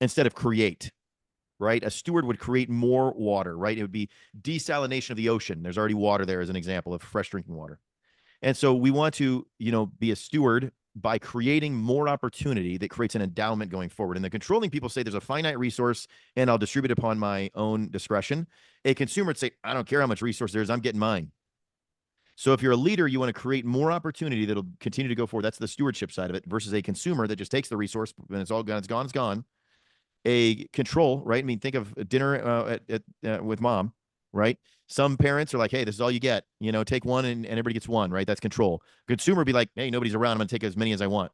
instead of create, right? A steward would create more water, right? It would be desalination of the ocean. There's already water there as an example of fresh drinking water. And so we want to, be a steward by creating more opportunity that creates an endowment going forward. And the controlling people say there's a finite resource and I'll distribute upon my own discretion. A consumer would say, I don't care how much resource there is, I'm getting mine. So if you're a leader, you want to create more opportunity that'll continue to go forward. That's the stewardship side of it versus a consumer that just takes the resource and it's all gone, it's gone, it's gone. A control, right? I mean, think of dinner with mom, right? Some parents are like, hey, this is all you get, take one and everybody gets one, right? That's control. Consumer be like, hey, nobody's around, I'm going to take as many as I want.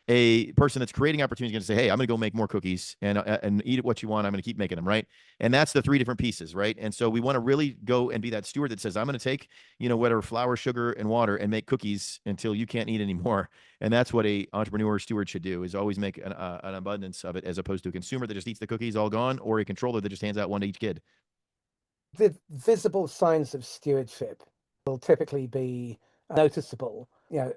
A person that's creating opportunity is going to say, hey, I'm going to go make more cookies and eat what you want. I'm going to keep making them, right? And that's the three different pieces, right? And so we want to really go and be that steward that says, I'm going to take, whatever flour, sugar, and water and make cookies until you can't eat anymore. And that's what a entrepreneur steward should do, is always make an abundance of it, as opposed to a consumer that just eats the cookies all gone, or a controller that just hands out one to each kid. The visible signs of stewardship will typically be noticeable,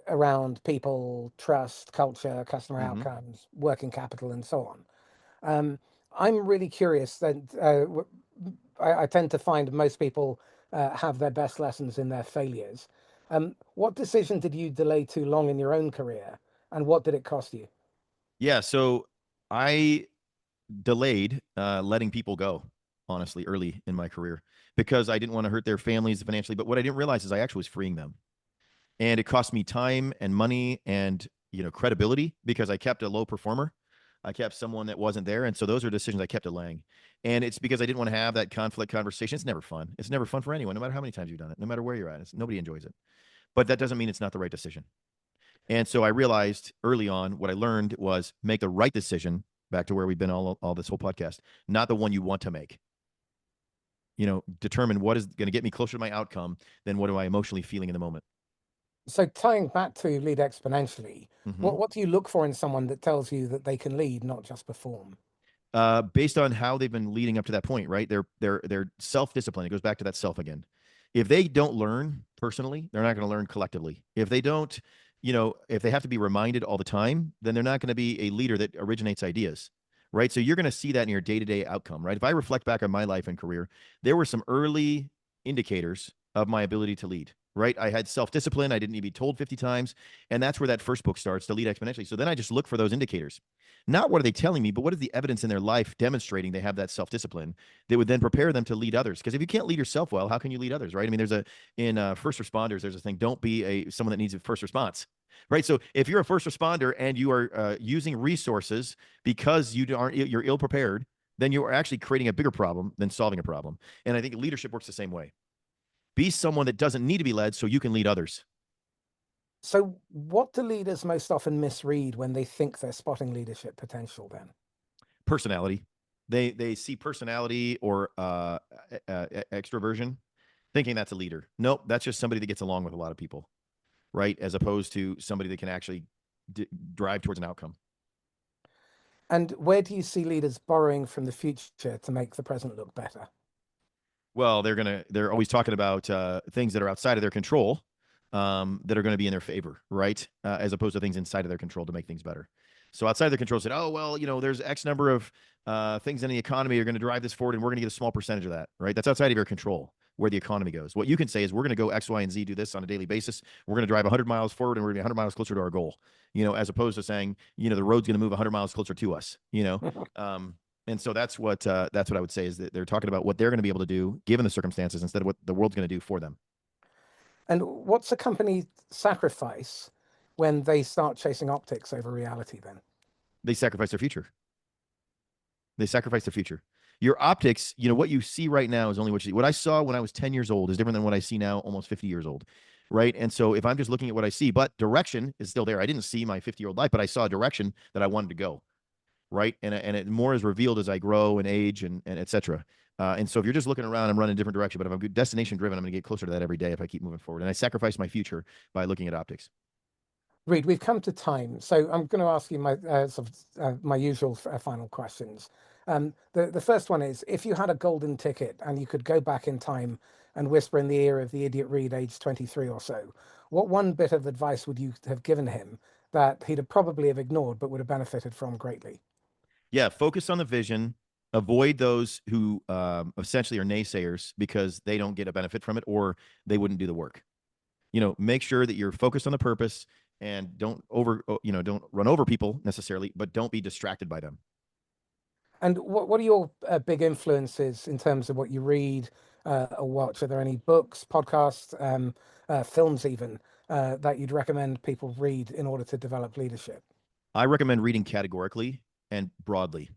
around people, trust, culture, customer outcomes, working capital, and so on. I'm really curious that I tend to find most people have their best lessons in their failures. What decision did you delay too long in your own career, and what did it cost you? Yeah. So I delayed letting people go, honestly, early in my career because I didn't want to hurt their families financially. But what I didn't realize is I actually was freeing them. And it cost me time and money and, credibility, because I kept a low performer. I kept someone that wasn't there. And so those are decisions I kept delaying. And it's because I didn't want to have that conflict conversation. It's never fun. It's never fun for anyone, no matter how many times you've done it, no matter where you're at. Nobody enjoys it. But that doesn't mean it's not the right decision. And so I realized early on, what I learned was make the right decision, back to where we've been all this whole podcast, not the one you want to make. Determine what is going to get me closer to my outcome than what am I emotionally feeling in the moment. So tying back to lead exponentially, Mm-hmm. what do you look for in someone that tells you that they can lead, not just perform? Based on how they've been leading up to that point, right? They're self-discipline. It goes back to that self again. If they don't learn personally, they're not going to learn collectively. If they don't, if they have to be reminded all the time, then they're not going to be a leader that originates ideas, right? So you're going to see that in your day-to-day outcome, right? If I reflect back on my life and career, there were some early indicators of my ability to lead, right? I had self-discipline. I didn't need to be told 50 times. And that's where that first book starts, to lead exponentially. So then I just look for those indicators. Not what are they telling me, but what is the evidence in their life demonstrating they have that self-discipline that would then prepare them to lead others? Because if you can't lead yourself well, how can you lead others, right? I mean, in first responders, there's a thing, don't be someone that needs a first response, right? So if you're a first responder and you are using resources because you're ill prepared, then you are actually creating a bigger problem than solving a problem. And I think leadership works the same way. Be someone that doesn't need to be led so you can lead others. So what do leaders most often misread when they think they're spotting leadership potential then? Personality. They see personality or extroversion, thinking that's a leader. Nope, that's just somebody that gets along with a lot of people, right? As opposed to somebody that can actually drive towards an outcome. And where do you see leaders borrowing from the future to make the present look better? Well, they're always talking about things that are outside of their control, that are going to be in their favor, right? As opposed to things inside of their control to make things better. So outside of their control, said, oh, well, there's X number of things in the economy are going to drive this forward, and we're going to get a small percentage of that, right? That's outside of your control, where the economy goes. What you can say is, we're going to go X, Y, and Z, do this on a daily basis. We're going to drive 100 miles forward, and we're going to be 100 miles closer to our goal, as opposed to saying, the road's going to move 100 miles closer to us, And so that's what I would say, is that they're talking about what they're going to be able to do given the circumstances instead of what the world's going to do for them. And what's a company sacrifice when they start chasing optics over reality then? They sacrifice their future. They sacrifice their future. Your optics, what you see right now is only what you see. What I saw when I was 10 years old is different than what I see now, almost 50 years old. Right. And so if I'm just looking at what I see, but direction is still there. I didn't see my 50-year-old life, but I saw a direction that I wanted to go. Right. And it more is revealed as I grow and age and et cetera. And so if you're just looking around, I'm running a different direction, but if I'm destination driven, I'm going to get closer to that every day if I keep moving forward. And I sacrifice my future by looking at optics. Reed, we've come to time, so I'm going to ask you my my usual final questions. The first one is, if you had a golden ticket and you could go back in time and whisper in the ear of the idiot Reed, aged 23 or so, what one bit of advice would you have given him that he'd have probably have ignored but would have benefited from greatly? Yeah, focus on the vision. Avoid those who essentially are naysayers because they don't get a benefit from it or they wouldn't do the work. Make sure that you're focused on the purpose and don't run over people necessarily, but don't be distracted by them. And what are your big influences in terms of what you read or watch? Are there any books, podcasts, films even that you'd recommend people read in order to develop leadership? I recommend reading categorically and broadly.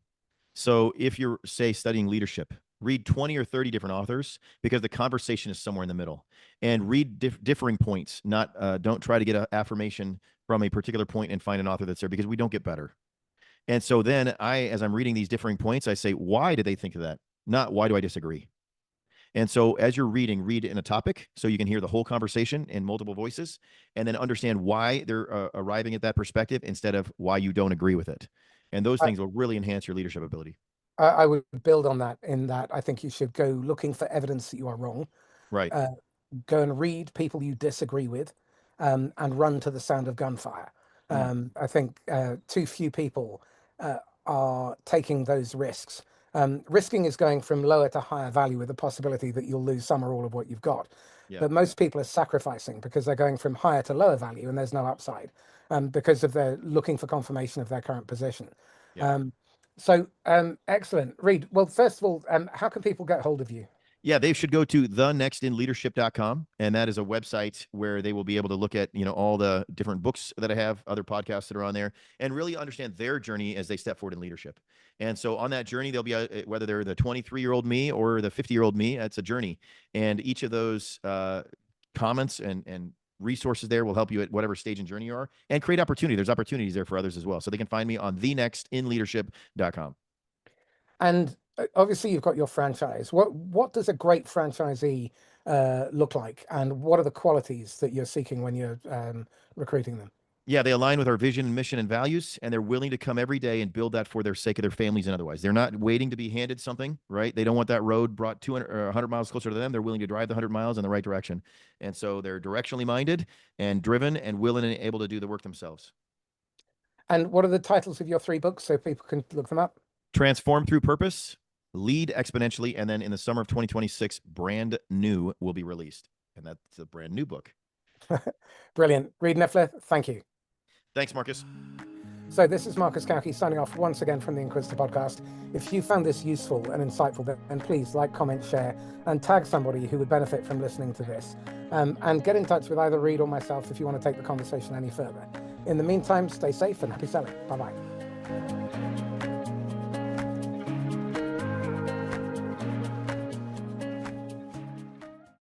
So if you're, say, studying leadership, read 20 or 30 different authors because the conversation is somewhere in the middle, and read differing points. Don't try to get an affirmation from a particular point and find an author that's there, because we don't get better. And so then as I'm reading these differing points, I say, why did they think of that? Not why do I disagree? And so as you're reading, read in a topic so you can hear the whole conversation in multiple voices, and then understand why they're arriving at that perspective instead of why you don't agree with it. And those things will really enhance your leadership ability. I would build on that in that I think you should go looking for evidence that you are wrong. Right. Go and read people you disagree with, and run to the sound of gunfire. I think too few people are taking those risks. Risking is going from lower to higher value with the possibility that you'll lose some or all of what you've got. Yeah. But most people are sacrificing because they're going from higher to lower value and there's no upside, because of they're looking for confirmation of their current position. Yeah. Excellent. Reed, well, first of all, how can people get hold of you? Yeah, they should go to thenextinleadership.com, and that is a website where they will be able to look at, all the different books that I have, other podcasts that are on there, and really understand their journey as they step forward in leadership. And so on that journey, they'll be, whether they're the 23-year-old me or the 50-year-old me, it's a journey. And each of those comments and resources there will help you at whatever stage and journey you are, and create opportunity. There's opportunities there for others as well. So they can find me on thenextinleadership.com. And obviously you've got your franchise. What does a great franchisee look like, and what are the qualities that you're seeking when you're recruiting them? Yeah, they align with our vision, mission, and values, and they're willing to come every day and build that for their sake of their families and otherwise. They're not waiting to be handed something, right? They don't want that road brought 200 or 100 miles closer to them. They're willing to drive the 100 miles in the right direction. And so they're directionally minded and driven and willing and able to do the work themselves. And what are the titles of your 3 books so people can look them up? Transform Through Purpose, Lead Exponentially, and then in the summer of 2026, Brand New will be released. And that's a brand new book. Brilliant. Reed Nyffeler, thank you. Thanks, Marcus. So this is Marcus Cauchi signing off once again from the Inquisitor podcast. If you found this useful and insightful, then please like, comment, share, and tag somebody who would benefit from listening to this. And get in touch with either Reed or myself if you want to take the conversation any further. In the meantime, stay safe and happy selling. Bye-bye.